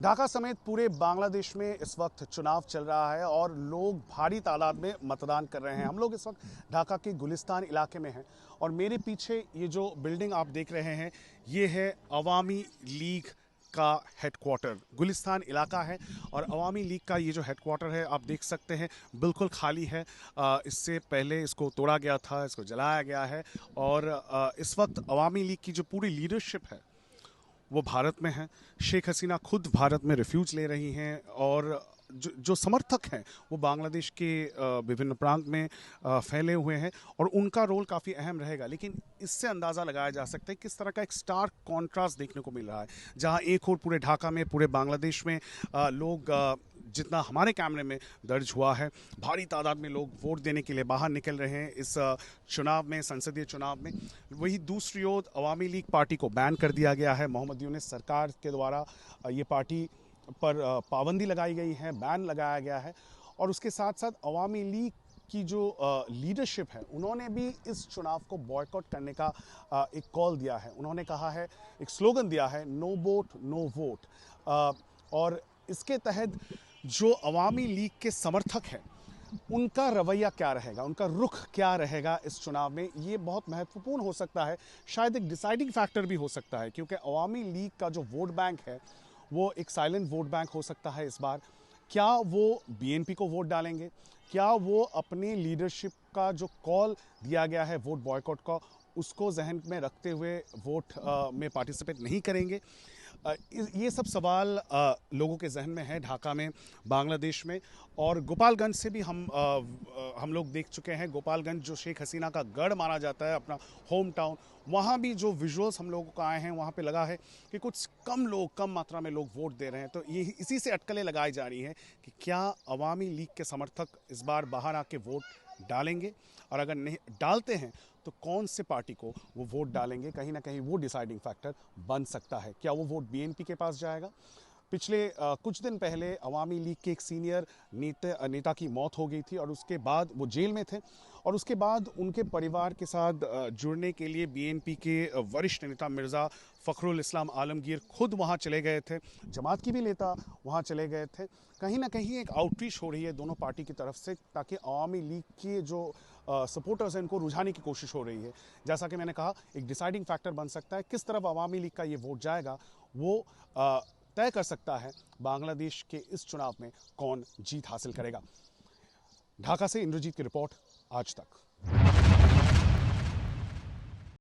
ढाका समेत पूरे बांग्लादेश में इस वक्त चुनाव चल रहा है और लोग भारी तादाद में मतदान कर रहे हैं। हम लोग इस वक्त ढाका के गुलिस्तान इलाके में हैं और मेरे पीछे ये जो बिल्डिंग आप देख रहे हैं ये है अवामी लीग का हेडक्वार्टर। गुलिस्तान इलाका है और अवामी लीग का ये जो हेडक्वार्टर है आप देख सकते हैं बिल्कुल खाली है। इससे पहले इसको तोड़ा गया था, इसको जलाया गया है और इस वक्त अवामी लीग की जो पूरी लीडरशिप है वो भारत में है। शेख हसीना खुद भारत में रिफ्यूज ले रही हैं और जो समर्थक हैं वो बांग्लादेश के विभिन्न प्रांत में फैले हुए हैं और उनका रोल काफ़ी अहम रहेगा। लेकिन इससे अंदाज़ा लगाया जा सकता है किस तरह का एक स्टार्क कॉन्ट्रास्ट देखने को मिल रहा है, जहां एक और पूरे ढाका में, पूरे बांग्लादेश में लोग जितना हमारे कैमरे में दर्ज हुआ है, भारी तादाद में लोग वोट देने के लिए बाहर निकल रहे हैं इस चुनाव में, संसदीय चुनाव में। वही दूसरी ओर अवामी लीग पार्टी को बैन कर दिया गया है। मोहम्मद यूनुस सरकार के द्वारा ये पार्टी पर पाबंदी लगाई गई है, बैन लगाया गया है। और उसके साथ साथ अवामी लीग की जो लीडरशिप है उन्होंने भी इस चुनाव को बॉयकॉट करने का एक कॉल दिया है। उन्होंने कहा है, एक स्लोगन दिया है, नो वोट नो वोट। और इसके तहत जो अवामी लीग के समर्थक हैं उनका रवैया क्या रहेगा, उनका रुख क्या रहेगा इस चुनाव में, ये बहुत महत्वपूर्ण हो सकता है। शायद एक डिसाइडिंग फैक्टर भी हो सकता है, क्योंकि अवामी लीग का जो वोट बैंक है वो एक साइलेंट वोट बैंक हो सकता है इस बार। क्या वो बीएनपी को वोट डालेंगे? क्या वो अपनी लीडरशिप का जो कॉल दिया गया है वोट बॉयकॉट का, उसको जहन में रखते हुए वोट में पार्टिसिपेट नहीं करेंगे? ये सब सवाल लोगों के जहन में है ढाका में, बांग्लादेश में। और गोपालगंज से भी हम लोग देख चुके हैं। गोपालगंज जो शेख हसीना का गढ़ माना जाता है, अपना होम टाउन, वहाँ भी जो विजुअल्स हम लोगों को आए हैं वहाँ पे लगा है कि कुछ कम मात्रा में लोग वोट दे रहे हैं। तो ये इसी से अटकलें लगाई जा रही हैं कि क्या अवामी लीग के समर्थक इस बार बाहर आके वोट डालेंगे, और अगर नहीं डालते हैं तो कौन से पार्टी को वो वोट डालेंगे। कहीं ना कहीं वो डिसाइडिंग फैक्टर बन सकता है। क्या वो वोट बीएनपी के पास जाएगा? पिछले कुछ दिन पहले अवामी लीग के एक सीनियर नेता की मौत हो गई थी और उसके बाद वो जेल में थे, और उसके बाद उनके परिवार के साथ जुड़ने के लिए बीएनपी के वरिष्ठ नेता मिर्ज़ा फ़खरुल इस्लाम आलमगीर खुद वहाँ चले गए थे। जमात की भी नेता वहाँ चले गए थे। कहीं ना कहीं एक आउटरीच हो रही है दोनों पार्टी की तरफ से, ताकि अवामी लीग के जो सपोर्टर्स हैं उनको रुझाने की कोशिश हो रही है। जैसा कि मैंने कहा, एक डिसाइडिंग फैक्टर बन सकता है। किस तरफ अवामी लीग का ये वोट जाएगा वो तय कर सकता है बांग्लादेश के इस चुनाव में कौन जीत हासिल करेगा। ढाका से इंद्रजीत की रिपोर्ट, आज तक।